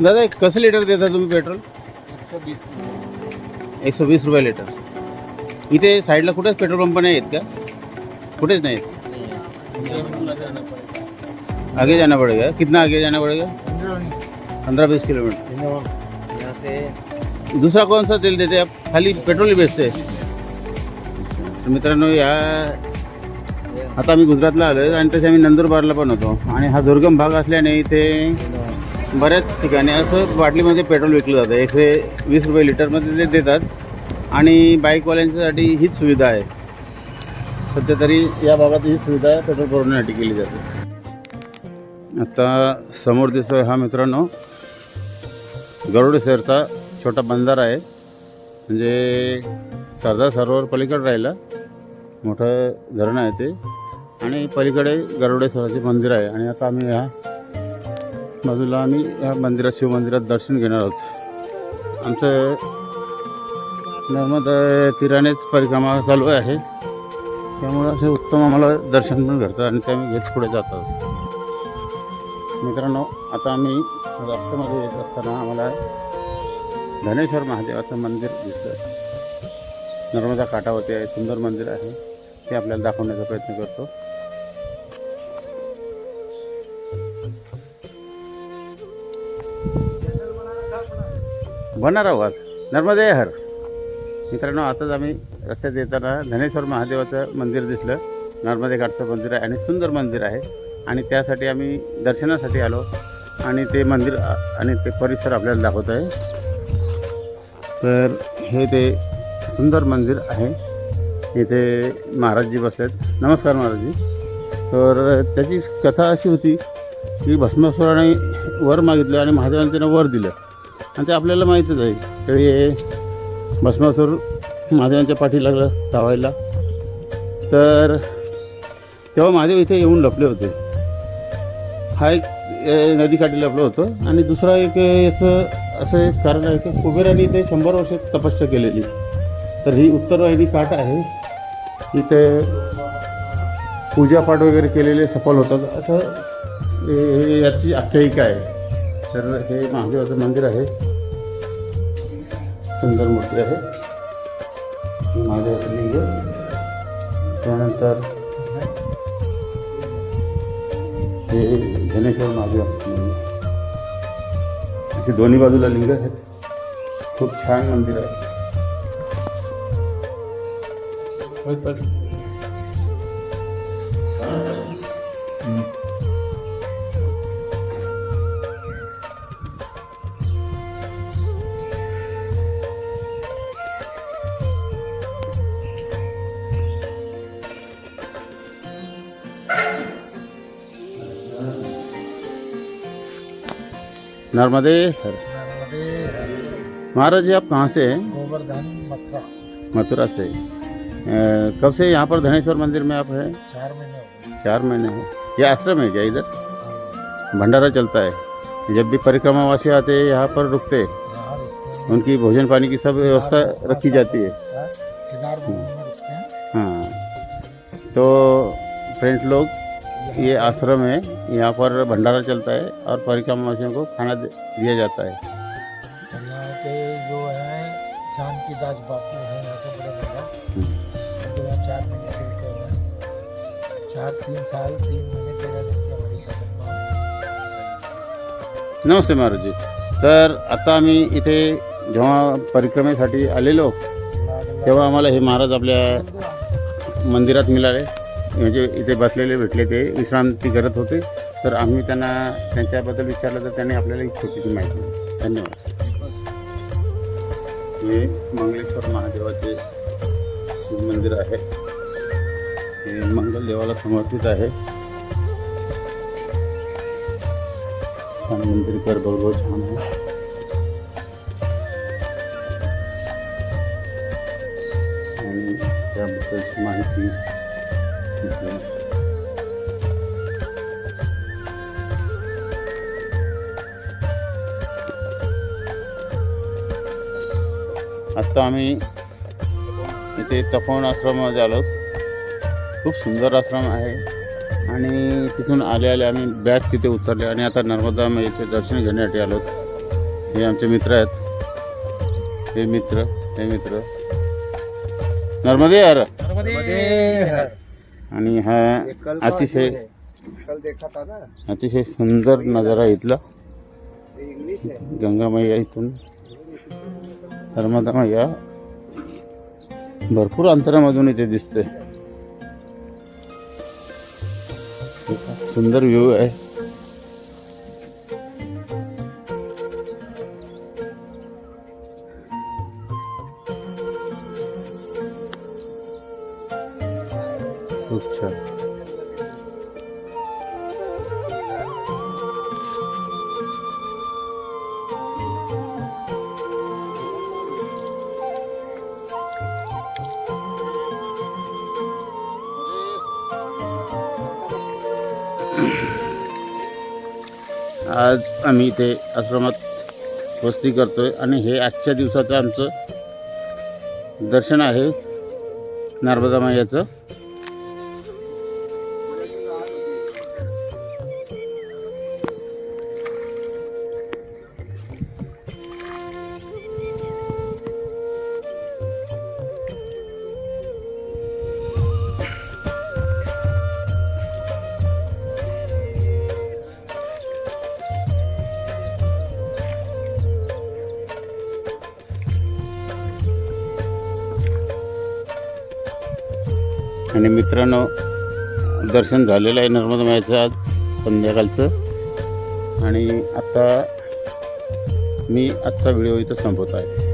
दादा कसं लिटर देता तुम्ही पेट्रोल? 120 120 रुपये लिटर. इथे साईडला कुठेच पेट्रोल पंप नाही आहेत का? कुठेच नाही आहेत. आगे जाना पड़ेगा. कितना आगे जाना पड़ेगा? 15-20 किलोमीटर. यहाँ से दूसरा कौन सा तेल देते आप? खाली पेट्रोल ही बेचते? तर मित्रांनो, या आता आम्ही गुजरातला आलो आहे आणि तसे आम्ही नंदुरबारला पण होतो. आणि हा दुर्गम भाग असल्याने इथे बऱ्याच ठिकाणी असं बाटलीमध्ये पेट्रोल विकलं जातं. 120 रुपये लिटरमध्ये ते देतात. आणि बाईकवाल्यांच्यासाठी हीच सुविधा आहे. सध्या तरी या भागात ही सुविधा पेट्रोल पुरवण्यासाठी केली जाते. आता समोर दिसतोय हा मित्रांनो गरुडेश्वरचा छोटा बंधारा आहे. म्हणजे सरदार सरोवर पलीकडे राहिलं मोठं धरण आहे ते. आणि पलीकडे गरुडेश्वराचे मंदिर आहे. आणि आता आम्ही ह्या बाजूला या मंदिरात शिवमंदिरात दर्शन घेणार आहोत. आमचं नर्मदा तीरानेच परिक्रमा चालू आहे. त्यामुळं असे उत्तम आम्हाला दर्शन पण घडतं आणि ते आम्ही घेत पुढे जातो. मित्रांनो, आता आम्ही रस्त्यामध्ये येत असताना आम्हाला धनेश्वर महादेवाचं मंदिर दिसतं. नर्मदा काठावरती आहे, सुंदर मंदिर आहे. ते आपल्याला दाखवण्याचा प्रयत्न करतो. बना रहा नर्मदे हर. मित्रांनो, आताच आम्ही रस्त्यात येताना धनेश्वर महादेवाचं मंदिर दिसलं. नर्मदे घाटचं मंदिर आहे आणि सुंदर मंदिर आहे. आणि त्यासाठी आम्ही दर्शनासाठी आलो आणि ते मंदिर आणि ते परिसर आपल्याला दाखवत आहे. तर हे ते सुंदर मंदिर आहे. इथे महाराजजी बसलेत. नमस्कार महाराजजी. तर त्याची कथा अशी होती की भस्मासुराने वर मागितलं आणि महादेवाने त्यानं वर दिलं. आणि ते आपल्याला माहीतच आहे. तर हे भस्मासूर महादेवांच्या पाठी लागलं धावायला. तर तेव्हा महादेव इथे येऊन लपले होते. हा एक नदीकाठी लपलं होतं. आणि दुसरा एक याचं असं एक कारण आहे की कुबेराने इथे 100 वर्ष तपस्या केलेली. तर ही उत्तरवाहिनी काठ आहे. इथे पूजापाठ वगैरे केलेले सफल होतात असं याची आख्यायिका आहे. तर हे महादेवाचं मंदिर आहे. सुंदर मूर्ती आहे. महादेवाचं लिंग. त्यानंतर हे धनेश्वर महादेव असे दोन्ही बाजूला लिंग आहेत. खूप छान मंदिर आहे. नर्मदे हर. महाराज जी, आप कहाँ से हैं? गोवर्धन मथुरा। मथुरा से. कब से यहाँ पर धनेश्वर मंदिर में आप हैं? 4 महीने हो गए। 4 महीने हैं. ये आश्रम है क्या इधर? भंडारा चलता है. जब भी परिक्रमावासी आते हैं यहाँ पर रुकते हैं. यहाँ रुकते हैं। उनकी भोजन पानी की सब व्यवस्था रखी जाती है. केदार में रुकते हैं। हाँ. तो फ्रेंड्स लोग, ये आश्रम है. यहाँ पर भंडारा चलता है और परिक्रमावासियों को खाना दिया जाता है. और यहाँ के जो है जानकीदास बापू हैं, यहाँ के बड़े बड़ा तो यहाँ 4 महीने के रुके हुए हैं। 3 साल 3 महीने 13 दिन की हमारी परिक्रमा। नमस्ते महाराज जी. तर आता आम्ही इथे जेव्हा परिक्रमेसाठी आलेलो तेव्हा आम्हाला हे महाराज आपल्या मंदिरात मिळाले. म्हणजे इथे बसलेले भेटले. ते विश्रांती करत होते. तर आम्ही त्यांच्याबद्दल विचारलं तर त्यांनी आपल्याला एक छोटीशी माहिती दिली. धन्यवाद. हे मंगलेश्वर महादेवाचे मंदिर आहे. हे मंगल देवाला समर्पित आहे. छान मंदिर कर बरोबर छान आहे. आणि त्याबद्दलची माहिती आत्ता आम्ही इथे तपोवन आश्रमामध्ये आलो. खूप सुंदर आश्रम आहे. आणि तिथून आले आम्ही बॅग तिथे उतरले आणि आता नर्मदा माईचे दर्शन घेण्यासाठी आलो. हे आमचे मित्र आहेत, हे मित्र नर्मदे हर. आणि हा अतिशय सुंदर नजारा इथला. गंगा मैया इथून नर्मदा मैया भरपूर अंतरामधून इथे दिसते. सुंदर व्ह्यू आहे. खूप छान. आज आम्ही इथे आश्रमात वस्ती करतोय आणि हे आजच्या दिवसाचं आमचं दर्शन आहे नर्मदा मैयाचं. आणि मित्रांनो, दर्शन झालेलं आहे नर्मदा मैयाचं आज संध्याकाळचं. आणि आता मी आजचा व्हिडिओ इथं संपवत आहे.